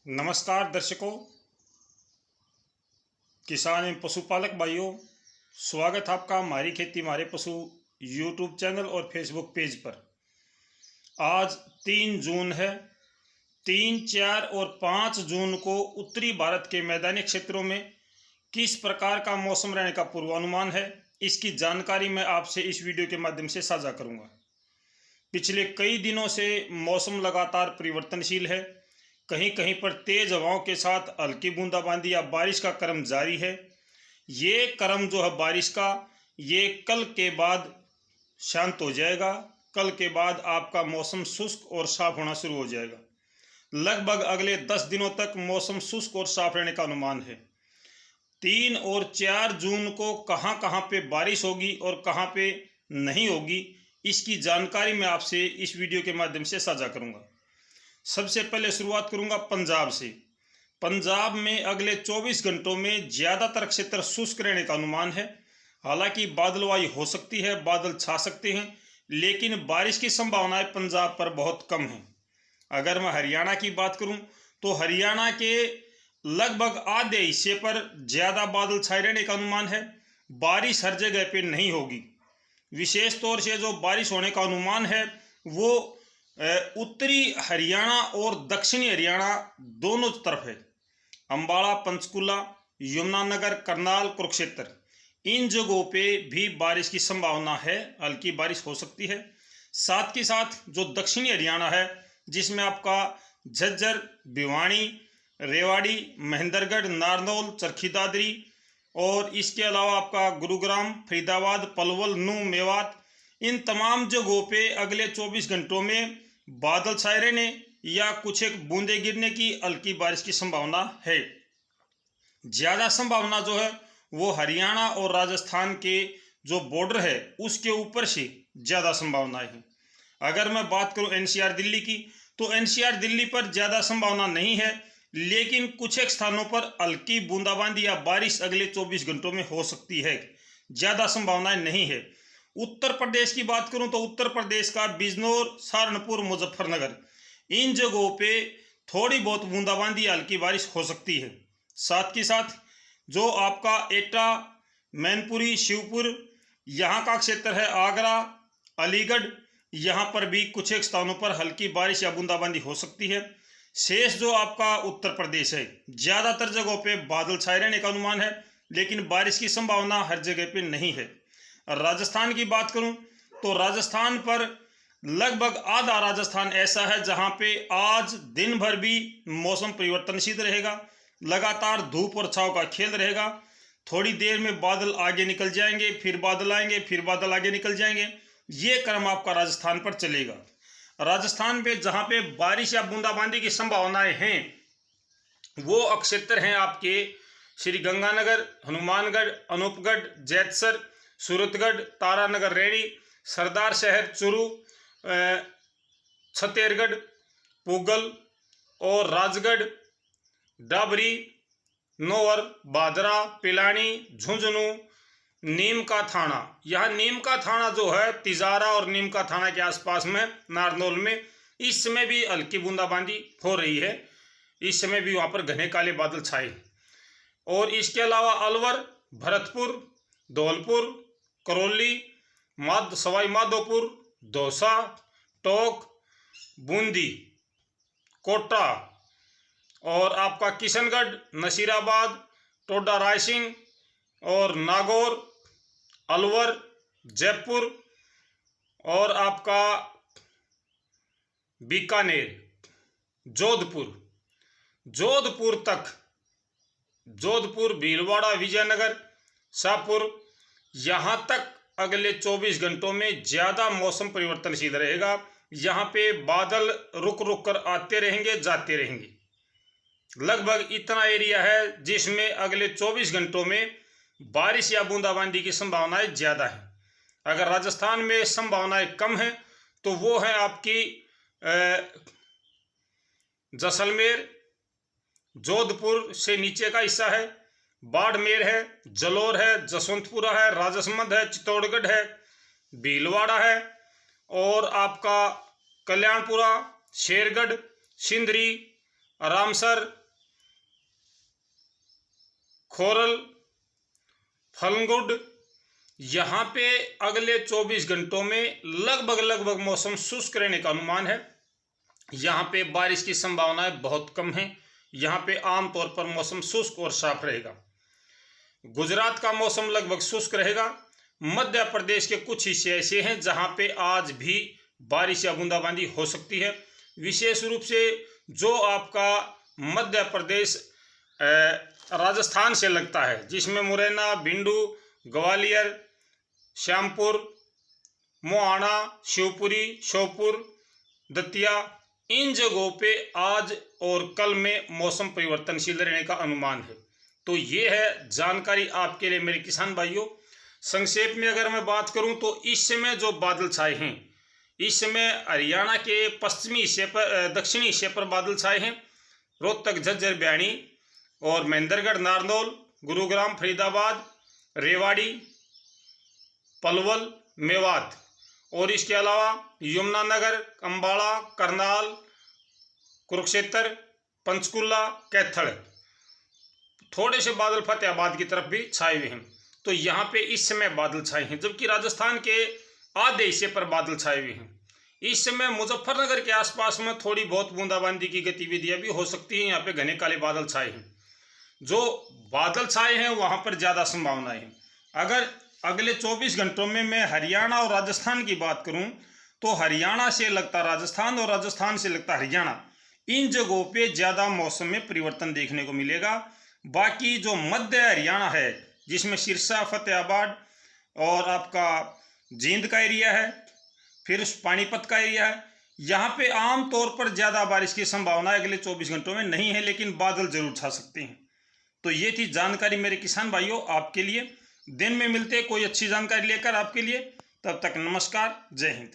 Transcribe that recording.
नमस्कार दर्शकों, किसान एवं पशुपालक भाइयों, स्वागत है आपका हमारी खेती हमारे पशु यूट्यूब चैनल और फेसबुक पेज पर। आज 3 जून है। 3, 4 और 5 जून को उत्तरी भारत के मैदानी क्षेत्रों में किस प्रकार का मौसम रहने का पूर्वानुमान है, इसकी जानकारी मैं आपसे इस वीडियो के माध्यम से साझा करूंगा। पिछले कई दिनों से मौसम लगातार परिवर्तनशील है। कहीं कहीं पर तेज हवाओं के साथ हल्की बूंदाबांदी या बारिश का क्रम जारी है। ये क्रम जो है बारिश का, ये कल के बाद शांत हो जाएगा। कल के बाद आपका मौसम शुष्क और साफ होना शुरू हो जाएगा। लगभग अगले 10 दिनों तक मौसम शुष्क और साफ रहने का अनुमान है। 3 और 4 जून को कहाँ कहाँ पे बारिश होगी और कहाँ पे नहीं होगी, इसकी जानकारी मैं आपसे इस वीडियो के माध्यम से साझा करूंगा। सबसे पहले शुरुआत करूंगा पंजाब से। पंजाब में अगले 24 घंटों में ज़्यादातर क्षेत्र शुष्क रहने का अनुमान है। हालांकि बादलवाई हो सकती है, बादल छा सकते हैं, लेकिन बारिश की संभावनाएं पंजाब पर बहुत कम है। अगर मैं हरियाणा की बात करूं तो हरियाणा के लगभग आधे हिस्से पर ज़्यादा बादल छाए रहने का अनुमान है। बारिश हर जगह पे नहीं होगी। विशेष तौर से जो बारिश होने का अनुमान है वो उत्तरी हरियाणा और दक्षिणी हरियाणा दोनों तरफ है। अंबाला, पंचकुला, यमुनानगर, करनाल, कुरुक्षेत्र, इन जगहों पे भी बारिश की संभावना है। हल्की बारिश हो सकती है। साथ के साथ जो दक्षिणी हरियाणा है, जिसमें आपका झज्जर, भिवानी, रेवाड़ी, महेंद्रगढ़, नारनौल, चरखी दादरी और इसके अलावा आपका गुरुग्राम, फरीदाबाद, पलवल, नूंह, मेवात, इन तमाम जगहों पे अगले 24 घंटों में बादल छाए रहने या कुछ एक बूंदे गिरने की हल्की बारिश की संभावना है। ज़्यादा संभावना जो है वो हरियाणा और राजस्थान के जो बॉर्डर है उसके ऊपर से ज़्यादा संभावनाएं हैं। अगर मैं बात करूं एनसीआर दिल्ली की, तो एनसीआर दिल्ली पर ज़्यादा संभावना नहीं है, लेकिन कुछ एक स्थानों पर हल्की बूंदाबांदी या बारिश अगले 24 घंटों में हो सकती है। ज़्यादा संभावनाएं नहीं है। उत्तर प्रदेश की बात करूं तो उत्तर प्रदेश का बिजनौर, सहारनपुर, मुजफ्फरनगर, इन जगहों पे थोड़ी बहुत बूंदाबांदी हल्की बारिश हो सकती है। साथ के साथ जो आपका एटा, मैनपुरी, शिवपुर, यहाँ का क्षेत्र है, आगरा, अलीगढ़, यहाँ पर भी कुछ एक स्थानों पर हल्की बारिश या बूंदाबांदी हो सकती है। शेष जो आपका उत्तर प्रदेश है, ज़्यादातर जगहों पे बादल छाए रहने का अनुमान है, लेकिन बारिश की संभावना हर जगह पे नहीं है। राजस्थान की बात करूं तो राजस्थान पर लगभग आधा राजस्थान ऐसा है जहां पे आज दिन भर भी मौसम परिवर्तनशील रहेगा। लगातार धूप और छांव का खेल रहेगा। थोड़ी देर में बादल आगे निकल जाएंगे, फिर बादल आएंगे, फिर बादल आगे निकल जाएंगे। ये क्रम आपका राजस्थान पर चलेगा। राजस्थान पे जहां पे बारिश या बूंदाबांदी की संभावनाएं हैं वो क्षेत्र हैं आपके श्री गंगानगर, हनुमानगढ़, अनूपगढ़, जैतसर, सूरतगढ़, तारानगर, रेड़ी, सरदार शहर, चुरू, छत्तीसगढ़, पूगल और राजगढ़, डाबरी, नौवर, बादरा, पिलानी, झुंझुनू, नीम का थाना। यह नीम का थाना जो है तिजारा और नीम का थाना के आसपास में नारनौल में इस समय भी हल्की बूंदाबांदी हो रही है। इस समय भी वहाँ पर घने काले बादल छाए। और इसके अलावा अलवर, भरतपुर, धौलपुर, करौली, सवाई माधोपुर, दौसा, टोंक, बूंदी, कोटा और आपका किशनगढ़, नसीराबाद, टोडा रायसिंह और नागौर, अलवर, जयपुर और आपका बीकानेर, जोधपुर तक, जोधपुर, भीलवाड़ा, विजयनगर, शाहपुर, यहाँ तक अगले 24 घंटों में ज़्यादा मौसम परिवर्तनशील रहेगा। यहाँ पे बादल रुक रुक कर आते रहेंगे, जाते रहेंगे। लगभग इतना एरिया है जिसमें अगले 24 घंटों में बारिश या बूंदाबांदी की संभावनाएं ज़्यादा है। अगर राजस्थान में संभावनाएं कम है तो वो है आपकी जैसलमेर, जोधपुर से नीचे का हिस्सा है, बाड़मेर है, जलोर है, जसवंतपुरा है, राजसमंद है, चित्तौड़गढ़ है, भीलवाड़ा है और आपका कल्याणपुरा, शेरगढ़, सिंदरी, रामसर, खोरल, फलगुड, यहाँ पे अगले 24 घंटों में लगभग मौसम शुष्क रहने का अनुमान है। यहाँ पे बारिश की संभावनाएं बहुत कम है। यहाँ पे आमतौर पर मौसम शुष्क और साफ रहेगा। गुजरात का मौसम लगभग शुष्क रहेगा। मध्य प्रदेश के कुछ हिस्से ऐसे हैं जहाँ पे आज भी बारिश या बूंदाबांदी हो सकती है। विशेष रूप से जो आपका मध्य प्रदेश राजस्थान से लगता है, जिसमें मुरैना, भिंडू, ग्वालियर, श्यामपुर, मोहाना, शिवपुरी, श्योपुर, दतिया, इन जगहों पे आज और कल में मौसम परिवर्तनशील रहने का अनुमान है। तो ये है जानकारी आपके लिए मेरे किसान भाइयों। संक्षेप में अगर मैं बात करूं तो इस समय जो बादल छाए हैं, इस समय हरियाणा के पश्चिमी हिस्से पर, दक्षिणी हिस्से पर बादल छाए हैं। रोहतक, झज्जर, बयानी और महेंद्रगढ़, नारनौल, गुरुग्राम, फरीदाबाद, रेवाड़ी, पलवल, मेवात और इसके अलावा यमुनानगर, अम्बाड़ा, करनाल, कुरुक्षेत्र, पंचकुला, कैथल, थोड़े से बादल फतेहाबाद की तरफ भी छाए हुए हैं। तो यहाँ पे इस समय बादल छाए हैं, जबकि राजस्थान के आधे हिस्से पर बादल छाए हुए हैं। इस समय मुजफ्फरनगर के आसपास में थोड़ी बहुत बूंदाबांदी की गतिविधियां भी हो सकती हैं। यहाँ पे घने काले बादल छाए हैं। जो बादल छाए हैं वहाँ पर ज़्यादा संभावनाएं हैं। अगर अगले 24 घंटों में मैं हरियाणा और राजस्थान की बात करूं तो हरियाणा से लगता राजस्थान और राजस्थान से लगता हरियाणा, इन जगहों पे ज़्यादा मौसम में परिवर्तन देखने को मिलेगा। बाकी जो मध्य हरियाणा है, जिसमें सिरसा, फतेहाबाद और आपका जींद का एरिया है, फिर पानीपत का एरिया है, यहाँ पे आम तौर पर ज़्यादा बारिश की संभावना अगले 24 घंटों में नहीं है, लेकिन बादल जरूर छा सकते हैं। तो ये थी जानकारी मेरे किसान भाइयों आपके लिए। दिन में मिलते कोई अच्छी जानकारी लेकर आपके लिए। तब तक नमस्कार, जय हिंद।